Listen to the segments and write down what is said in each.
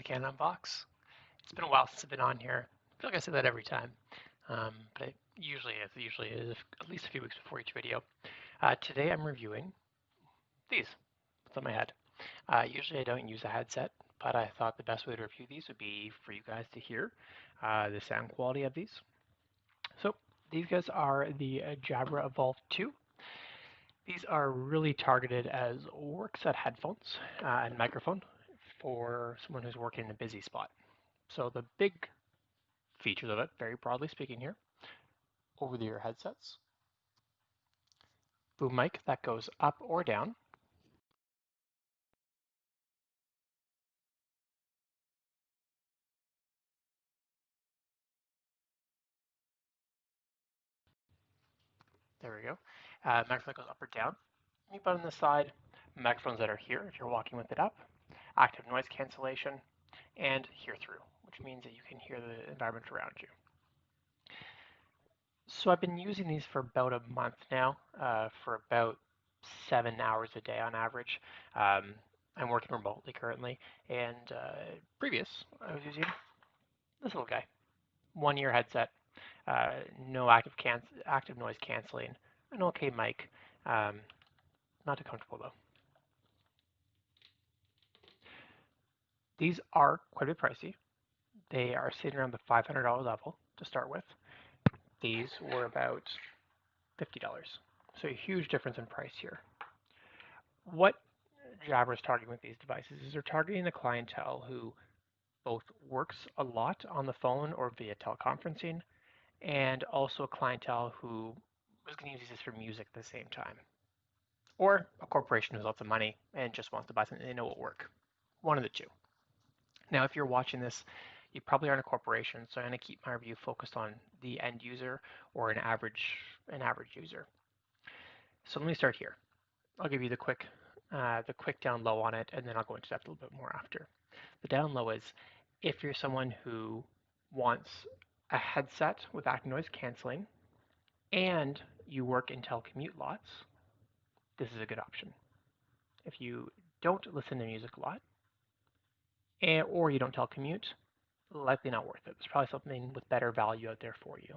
to Can Unbox. It's been a while since I've been on here. I feel like I say that every time, but it usually is at least a few weeks before each video. Today I'm reviewing these. What's on my head? Usually I don't use a headset, but I thought the best way to review these would be for you guys to hear the sound quality of these. So these guys are the Jabra Evolve2. These are really targeted as workset headphones and microphone for someone who's working in a busy spot. So the big features of it, very broadly speaking here, over-the-ear headsets, boom mic that goes up or down, there we go, microphone that goes up or down, mute button on the side, microphones that are here if you're walking with it up, active noise cancellation, and hear through, which means that you can hear the environment around you. So I've been using these for about a month now, for about 7 hours a day on average. I'm working remotely currently, and previous I was using this little guy, 1-ear headset, no active noise canceling, an okay mic, not too comfortable though. These are quite a bit pricey. They are sitting around the $500 level to start with. These were about $50. So a huge difference in price here. What Jabra is targeting with these devices is they're targeting the clientele who both works a lot on the phone or via teleconferencing, and also a clientele who is going to use this for music at the same time. Or a corporation who has lots of money and just wants to buy something they know will work. One of the two. Now, if you're watching this, you probably aren't a corporation, so I'm going to keep my review focused on the end user or an average user. So let me start here. I'll give you the quick down low on it, and then I'll go into depth a little bit more after. The down low is if you're someone who wants a headset with active noise canceling and you work in telecommute lots, this is a good option. If you don't listen to music a lot, or you don't telecommute, likely not worth it. There's probably something with better value out there for you.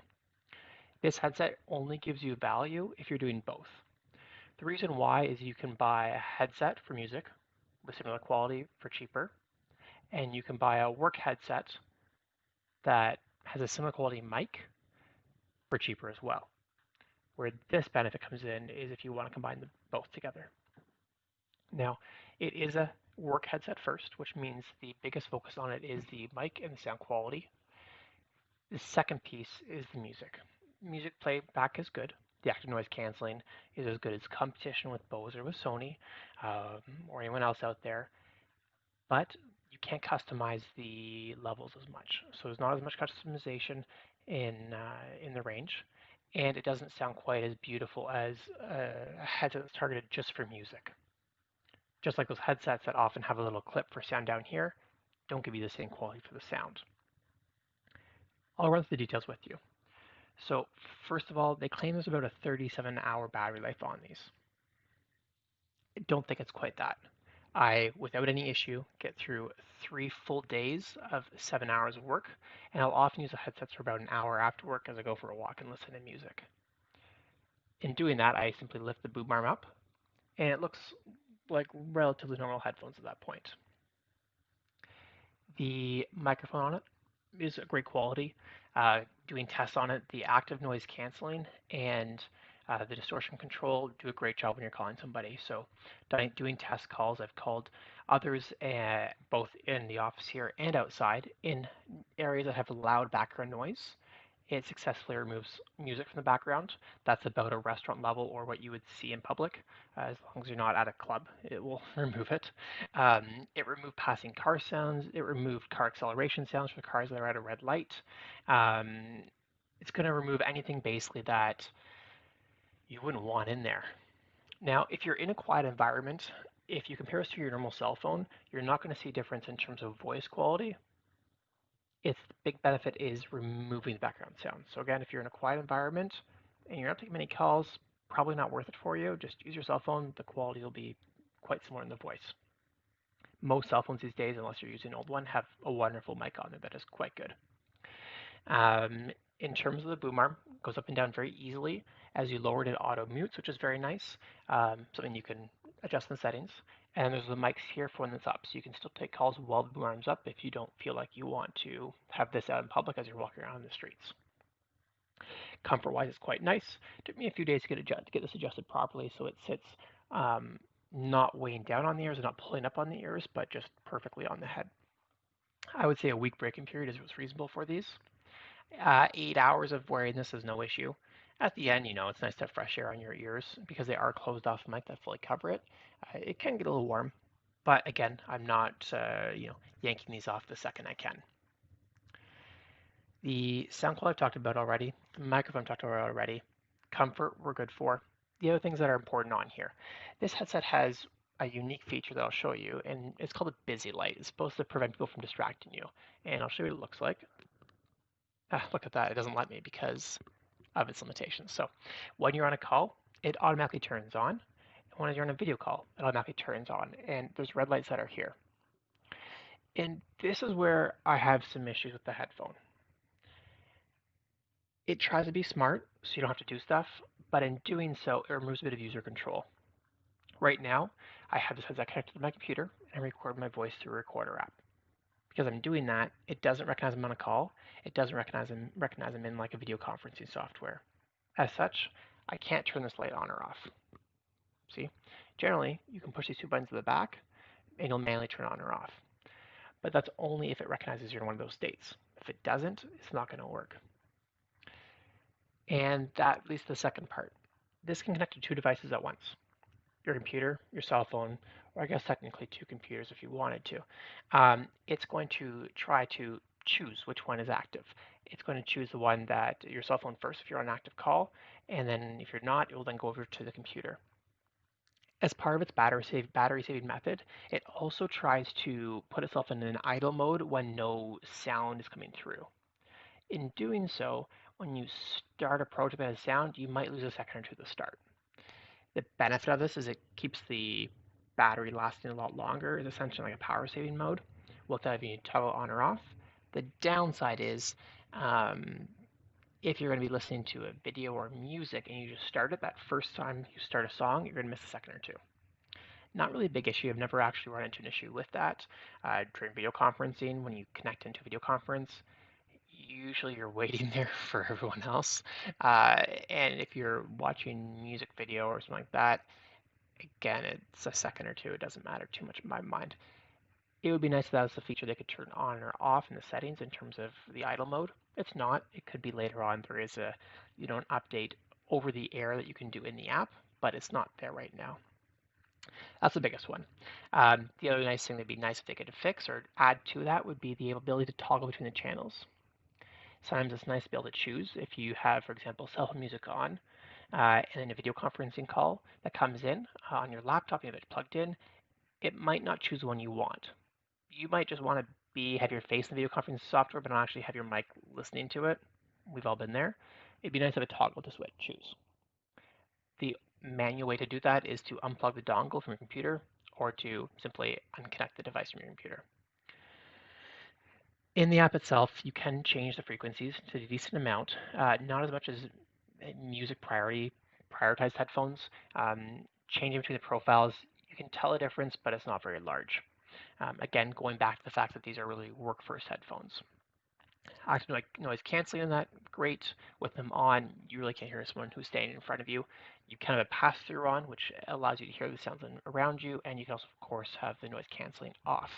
This headset only gives you value if you're doing both. The reason why is you can buy a headset for music with similar quality for cheaper, and you can buy a work headset that has a similar quality mic for cheaper as well. Where this benefit comes in is if you want to combine them both together. Now, it is a work headset first, which means the biggest focus on it is the mic and the sound quality. The second piece is the music. Music playback is good. The active noise canceling is as good as competition with Bose or with Sony, or anyone else out there, but you can't customize the levels as much. So there's not as much customization in the range, and it doesn't sound quite as beautiful as a headset that's targeted just for music. Just like those headsets that often have a little clip for sound down here, don't give you the same quality for the sound. I'll run through the details with you. So first of all, they claim there's about a 37-hour battery life on these. I don't think it's quite that. I, without any issue, get through 3 full days of 7 hours of work, and I'll often use the headsets for about an hour after work as I go for a walk and listen to music. In doing that, I simply lift the boom arm up, and it looks like relatively normal headphones at that point. The microphone on it is a great quality. Doing tests on it, the active noise canceling and the distortion control do a great job when you're calling somebody. So doing test calls, I've called others both in the office here and outside in areas that have loud background noise. It successfully removes music from the background. That's about a restaurant level or what you would see in public. As long as you're not at a club, it will remove it. It removed passing car sounds. It removed car acceleration sounds for cars that are at a red light. It's going to remove anything basically that you wouldn't want in there. Now, if you're in a quiet environment, if you compare this to your normal cell phone, you're not going to see a difference in terms of voice quality. Its big benefit is removing the background sound. So again, if you're in a quiet environment and you're not taking many calls, probably not worth it for you. Just use your cell phone. The quality will be quite similar in the voice. Most cell phones these days, unless you're using an old one, have a wonderful mic on there that is quite good. Um, in terms of the boom arm, it goes up and down very easily. As you lower it, it auto mutes, which is very nice. Something you can adjust in the settings. And there's the mics here for when it's up, so you can still take calls while the boom arm's up if you don't feel like you want to have this out in public as you're walking around the streets. Comfort-wise, it's quite nice. It took me a few days to get this adjusted properly, so it sits not weighing down on the ears and not pulling up on the ears, but just perfectly on the head. I would say a week break-in period is what's reasonable for these. 8 hours of wearing this is no issue. At the end, it's nice to have fresh air on your ears because they are closed off mic that fully cover it. It can get a little warm, but again, I'm not, yanking these off the second I can. The sound quality I've talked about already. The microphone I've talked about already. Comfort we're good for. The other things that are important on here. This headset has a unique feature that I'll show you, and it's called a busy light. It's supposed to prevent people from distracting you. And I'll show you what it looks like. Look at that, it doesn't let me because of its limitations. So when you're on a call, it automatically turns on. And when you're on a video call, it automatically turns on. And there's red lights that are here. And this is where I have some issues with the headphone. It tries to be smart, so you don't have to do stuff, but in doing so, it removes a bit of user control. Right now, I have this headset connected to my computer and record my voice through a recorder app. Because I'm doing that, it doesn't recognize I'm on a call. It doesn't recognize I'm in like a video conferencing software. As such, I can't turn this light on or off. See? Generally, you can push these two buttons to the back and you'll manually turn on or off. But that's only if it recognizes you're in one of those states. If it doesn't, it's not going to work. And that leads to the second part. This can connect to two devices at once. Your computer, your cell phone, or I guess technically two computers if you wanted to. It's going to try to choose which one is active. It's going to choose the one that your cell phone first if you're on an active call, and then if you're not, it will then go over to the computer. As part of its battery saving method, it also tries to put itself in an idle mode when no sound is coming through. In doing so, when you start a project that has sound, you might lose a second or two to start. The benefit of this is it keeps the battery lasting a lot longer. It's essentially like a power saving mode without having to toggle on or off. The downside is if you're going to be listening to a video or music and you just start it, that first time you start a song, you're going to miss a second or two. Not really a big issue. I've never actually run into an issue with that. During video conferencing, when you connect into a video conference, usually you're waiting there for everyone else. And if you're watching music video or something like that, again, it's a second or two. It doesn't matter too much in my mind. It would be nice if that was a feature they could turn on or off in the settings in terms of the idle mode. It's not. It could be later on. There is an update over the air that you can do in the app, but it's not there right now. That's the biggest one. The other nice thing that'd be nice if they could fix or add to that would be the ability to toggle between the channels. Sometimes it's nice to be able to choose if you have, for example, cell phone music on, and then a video conferencing call that comes in on your laptop, you have it plugged in, it might not choose the one you want. You might just want to have your face in the video conferencing software, but not actually have your mic listening to it. We've all been there. It'd be nice to have a toggle to choose. The manual way to do that is to unplug the dongle from your computer or to simply unconnect the device from your computer. In the app itself, you can change the frequencies to a decent amount, not as much as music prioritized headphones. Changing between the profiles, you can tell a difference, but it's not very large. Again, going back to the fact that these are really work first headphones. Active noise canceling on that, great. With them on, you really can't hear someone who's standing in front of you. You kind of have a pass-through on, which allows you to hear the sounds around you, and you can also, of course, have the noise canceling off.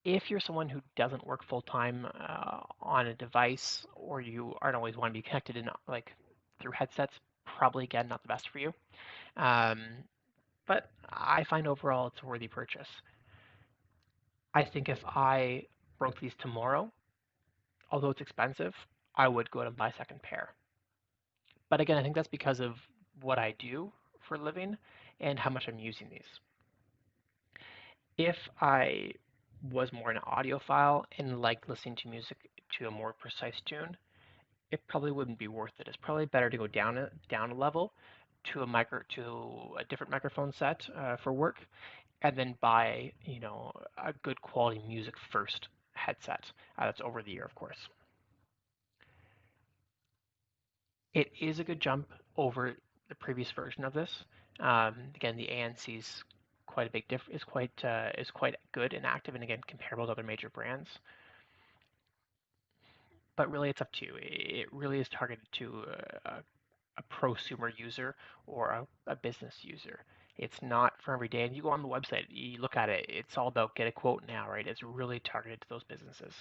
If you're someone who doesn't work full-time on a device, or you aren't always want to be connected in through headsets, probably again not the best for you. But I find overall it's a worthy purchase. I think if I broke these tomorrow, although it's expensive, I would go out and buy a second pair. But again, I think that's because of what I do for a living and how much I'm using these. If I was more an audiophile and liked listening to music to a more precise tune, it probably wouldn't be worth it. It's probably better to go down a level to a different microphone set for work, and then buy, a good quality music first headset. That's over the ear, of course. It is a good jump over the previous version of this. Again, the ANC is quite a big is quite good and active, and again comparable to other major brands. But really, it's up to you. It really is targeted to a prosumer user or a business user. It's not for every day. And you go on the website, you look at it, it's all about get a quote now, right? It's really targeted to those businesses.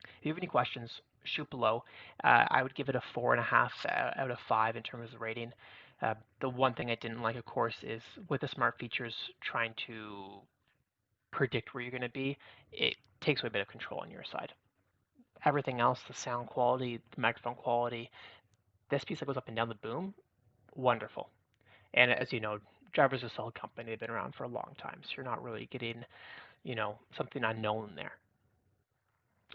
If you have any questions, shoot below. I would give it a 4.5 out of 5 in terms of rating. The one thing I didn't like, of course, is with the smart features trying to predict where you're going to be, it takes away a bit of control on your side. Everything else, the sound quality, the microphone quality, this piece that goes up and down the boom, wonderful. And as you know, Jabra's a solid company. They've been around for a long time, so you're not really getting, something unknown there.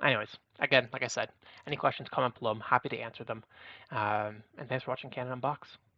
Anyways, again, like I said, any questions, comment below. I'm happy to answer them. And thanks for watching Canada Unbox.